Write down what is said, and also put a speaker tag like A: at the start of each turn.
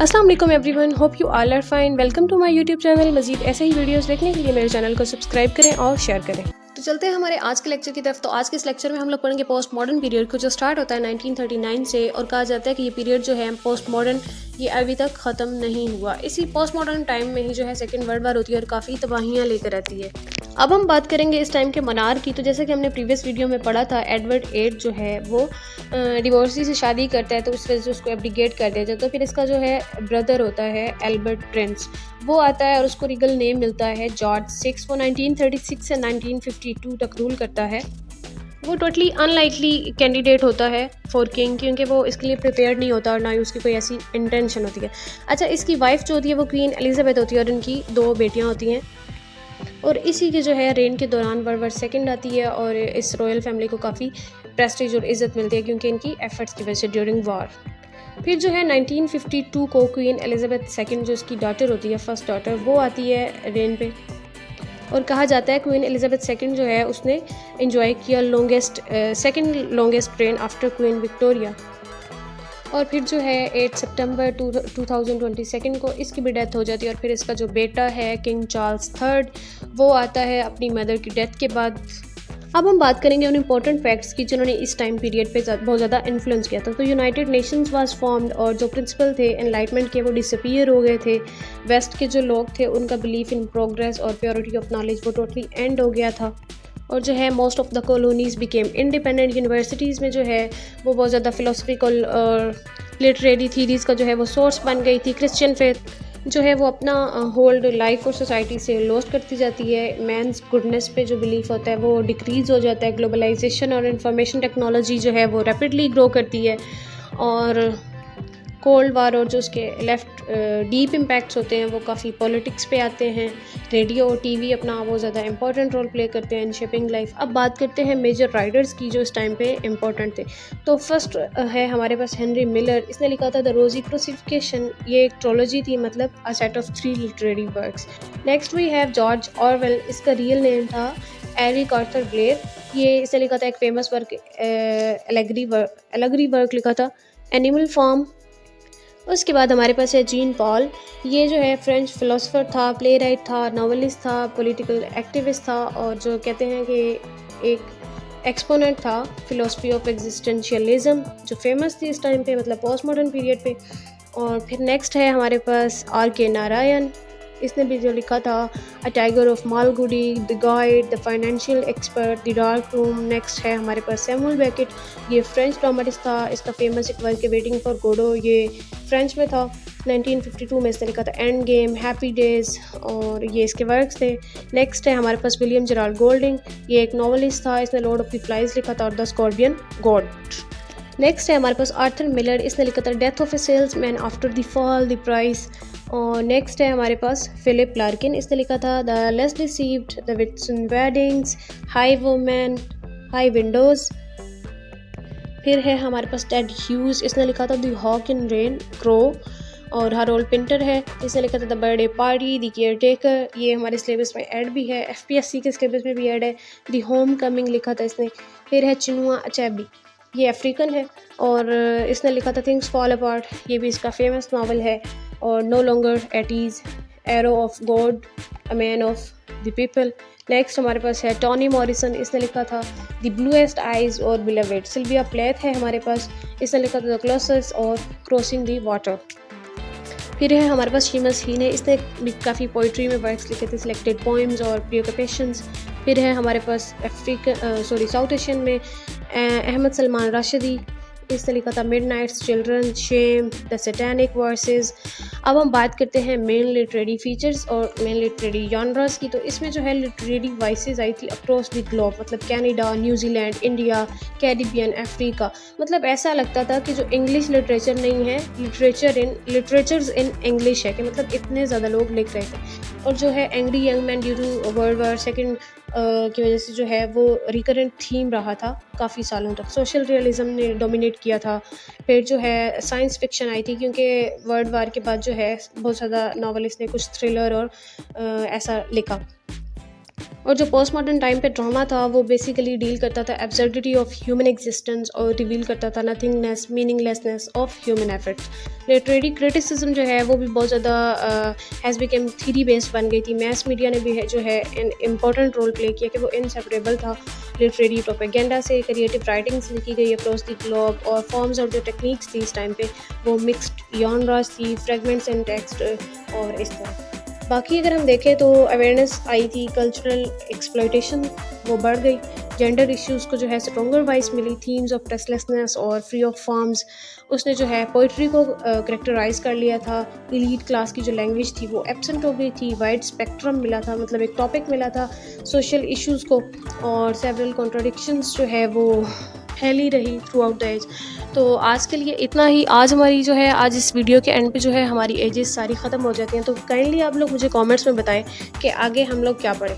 A: अस्सलाम वालेकुम everyone, hope you all are fine. Welcome to my YouTube channel. मजीद ऐसे ही वीडियोस देखने के लिए मेरे चैनल को सब्सक्राइब करें और शेयर करें। तो चलते हैं हमारे आज के लेक्चर की तरफ। तो आज के इस लेक्चर में हम लोग पढ़ेंगे पोस्ट मॉडर्न पीरियड को, जो स्टार्ट होता है 1939 से, और कहा जाता है कि ये पीरियड जो है पोस्ट मॉडर्न ये अभी तक ख़त्म नहीं हुआ। इसी पोस्ट मॉडर्न टाइम में ही जो है सेकेंड वर्ल्ड वार होती है और काफ़ी तबाहियाँ लेकर आती है। अब हम बात करेंगे इस टाइम के मनार की। तो जैसा कि हमने प्रीवियस वीडियो में पढ़ा था, एडवर्ड एट जो है वो डिवोर्सी से शादी करता है, तो उस वजह से उसको एब्डिकेट कर दिया जाता है। तो फिर इसका जो है ब्रदर होता है एल्बर्ट प्रिंस, वो आता है और उसको रीगल नेम मिलता है जॉर्ज सिक्स। वो 1936 से 1952 तक रूल करता है। वो टोटली अनलाइकली कैंडिडेट होता है फॉर किंग, क्योंकि वो इसके लिए प्रिपेयर्ड नहीं होता और ना ही उसकी कोई ऐसी इंटेंशन होती है। अच्छा, इसकी वाइफ जो होती है वो क्वीन एलिजाबेथ होती है और इनकी 2 बेटियां होती हैं। और इसी के जो है रेन के दौरान वर्ल्ड वार सेकेंड आती है और इस रॉयल फैमिली को काफ़ी प्रेस्टीज और इज़्ज़त मिलती है क्योंकि इनकी एफर्ट्स की वजह से ड्यूरिंग वार। फिर जो है 1952 को क्वीन एलिजाबेथ सेकेंड, जो उसकी डॉटर होती है, फर्स्ट डॉटर, वो आती है रेन पे। और कहा जाता है क्वीन एलिजाबेथ सेकेंड जो है उसने इंजॉय किया second longest rain after queen Victoria. और फिर जो है 8 सितंबर 2022 को इसकी भी डेथ हो जाती है। और फिर इसका जो बेटा है किंग चार्ल्स थर्ड, वो आता है अपनी मदर की डेथ के बाद। अब हम बात करेंगे उन इम्पोर्टेंट फैक्ट्स की जिन्होंने इस टाइम पीरियड पे बहुत ज़्यादा इन्फ्लुएंस किया था। तो यूनाइटेड नेशंस वाज फॉर्म्ड, और जो प्रिंसिपल थे एनलाइटमेंट के वो डिसअपीयर हो गए थे। वेस्ट के जो लोग थे उनका बिलीफ इन प्रोग्रेस और प्योरिटी ऑफ नॉलेज वो टोटली एंड हो गया था। और जो है most of the colonies became independent. Universities में जो है वो बहुत ज़्यादा फ़िलोसफिकल और लिटरेरी थीरीज़ का जो है वो सोर्स बन गई थी। क्रिश्चियन फेथ जो है वो अपना होल्ड लाइफ और सोसाइटी से लॉस्ट करती जाती है। मैंस गुडनेस पे जो बिलीफ होता है वो डिक्रीज़ हो जाता है। ग्लोबलाइजेशन और इंफॉर्मेशन टेक्नोलॉजी जो है वो रैपिडली ग्रो करती है। और कोल्ड वार और जो उसके लेफ्ट डीप इम्पैक्ट्स होते हैं वो काफ़ी पॉलिटिक्स पे आते हैं। रेडियो और टीवी अपना वो ज़्यादा इंपॉर्टेंट रोल प्ले करते हैं इन शेपिंग लाइफ। अब बात करते हैं मेजर राइटर्स की जो इस टाइम पे इम्पॉर्टेंट थे। तो फर्स्ट है हमारे पास हेनरी मिलर। इसने लिखा था द रोजी क्रूसिफिकेशन। ये एक ट्रोलॉजी थी, मतलब a set of 3 literary works. Next we have George Orwell. इसका रियल नेम था एरिक आर्थर ब्लेयर। ये इसने लिखा था एक फेमस वर्क एलेगरी वर्क लिखा था, एनिमल फार्म। उसके बाद हमारे पास है जीन पॉल। ये जो है फ्रेंच फिलोसोफर था, प्ले राइट था, नॉवलिस्ट था, पॉलिटिकल एक्टिविस्ट था, और जो कहते हैं कि एक एक्सपोनेंट था फिलोसफी ऑफ एग्जिस्टेंशियलिज्म, जो फेमस थी इस टाइम पे, मतलब पोस्ट मॉडर्न पीरियड पे। और फिर नेक्स्ट है हमारे पास R.K. नारायण। इसने भी जो लिखा था a tiger of Malgudi, the guide, the financial expert, the dark room. Next है हमारे पास सैमुअल बेकेट। ये फ्रेंच ड्रामाटिस्ट था। इसका फेमस एक वर्क है वेटिंग फॉर गोडो, ये फ्रेंच में था। 1952 में इसने लिखा था एंड गेम, हैप्पी डेज, और ये इसके वर्क्स थे। नेक्स्ट है हमारे पास विलियम जेराल्ड गोल्डिंग। ये एक नॉवलिस्ट था। इसने लॉर्ड ऑफ द फ्लाइज लिखा था और द स्कॉर्पियन गॉड। नेक्स्ट है हमारे पास आर्थर मिलर। इसने लिखा था death of a salesman after the fall, the price. और नेक्स्ट है हमारे पास फिलिप लार्किन। इसने लिखा था the less deceived, the Whitsun weddings, high women, high windows. फिर है हमारे पास टेड ह्यूज। इसने लिखा था the hawk in rain, crow. और हरोल्ड पिंटर है, इसने लिखा था the birthday party, the caretaker. ये हमारे सिलेबस में ऐड भी है, FPSC के सिलेबस में भी ऐड है। द होम कमिंग लिखा था इसने। फिर है चिनुआ अचेबी, ये अफ्रीकन है, और इसने लिखा था थिंग्स फॉल अपार्ट। ये भी इसका फेमस नावल है। और no longer at ease, arrow of God, a man of the people. Next हमारे पास है टॉनी मॉरिसन। इसने लिखा था द ब्लूएस्ट आइज और बिलवेड। सिल्विया प्लेथ है हमारे पास। इसने लिखा था द क्लोसेस्ट और क्रॉसिंग द वाटर। फिर है हमारे पास शीमस हीन है। इसने काफ़ी पोइट्री में वर्क्स लिखे थे, सिलेक्टेड पोइम्स और प्रियोक्यूपेशंस। फिर है हमारे पास साउथ एशियन में अहमद सलमान राशिदी। इसने लिखा था midnight's children, shame, the satanic verses. अब हम बात करते हैं मेन लिटरेरी फीचर्स और मेन लिटरेरी जॉनर्स की। तो इसमें जो है लिटरेरी वॉइसेस आई थी अक्रॉस द ग्लोब, मतलब Canada, New Zealand, India, Caribbean, Africa. मतलब ऐसा लगता था कि जो इंग्लिश लिटरेचर नहीं है, लिटरेचर्स इन इंग्लिश है, कि मतलब इतने ज़्यादा लोग लिख रहे थे। और जो है angry young man due to world war second की वजह से जो है वो रिकरेंट थीम रहा था काफ़ी सालों तक। सोशल रियलिज्म ने डोमिनेट किया था। फिर जो है साइंस फिक्शन आई थी, क्योंकि वर्ल्ड वार के बाद जो है बहुत ज़्यादा नॉवलिस्ट ने कुछ थ्रिलर और ऐसा लिखा। और जो पोस्ट मॉडर्न टाइम पे ड्रामा था वो बेसिकली डील करता था एब्सर्डिटी ऑफ ह्यूमन एग्जिस्टेंस और रिवील करता था nothingness meaninglessness of human efforts. Literary criticism जो है वो भी बहुत ज़्यादा हैज़ बिकम थ्योरी बेस्ड बन गई थी। मैस मीडिया ने भी जो है एन इम्पॉर्टेंट रोल प्ले किया कि वो इनसेपरेबल था लिटरेरी प्रोपेगेंडा से। क्रिएटिव राइटिंग्स लिखी गई अक्रॉस द ग्लोब और फॉर्म्स और जो टेक्निक्स थी इस टाइम पे वो मिक्सड जॉनरास थी, फ्रेगमेंट्स एंड टेक्स्ट और इस तरह। बाकी अगर हम देखें तो अवेयरनेस आई थी, कल्चरल एक्सप्लॉयटेशन वो बढ़ गई, जेंडर इश्यूज़ को जो है स्ट्रॉन्गर वाइज मिली, थीम्स ऑफ टेस्टलेसनेस और फ्री ऑफ फॉर्म्स उसने जो है पोइट्री को करेक्टराइज कर लिया था। एलीट क्लास की जो लैंग्वेज थी वो एब्सेंट हो गई थी, वाइड स्पेक्ट्रम मिला था, मतलब एक टॉपिक मिला था सोशल इश्यूज़ को, और सेवरल कॉन्ट्राडिक्शंस जो है वो फैली रही थ्रू आउट द एज। तो आज के लिए इतना ही। आज हमारी जो है आज इस वीडियो के एंड पे जो है हमारी एजेस सारी ख़त्म हो जाती हैं। तो काइंडली आप लोग मुझे कमेंट्स में बताएं कि आगे हम लोग क्या पढ़ें।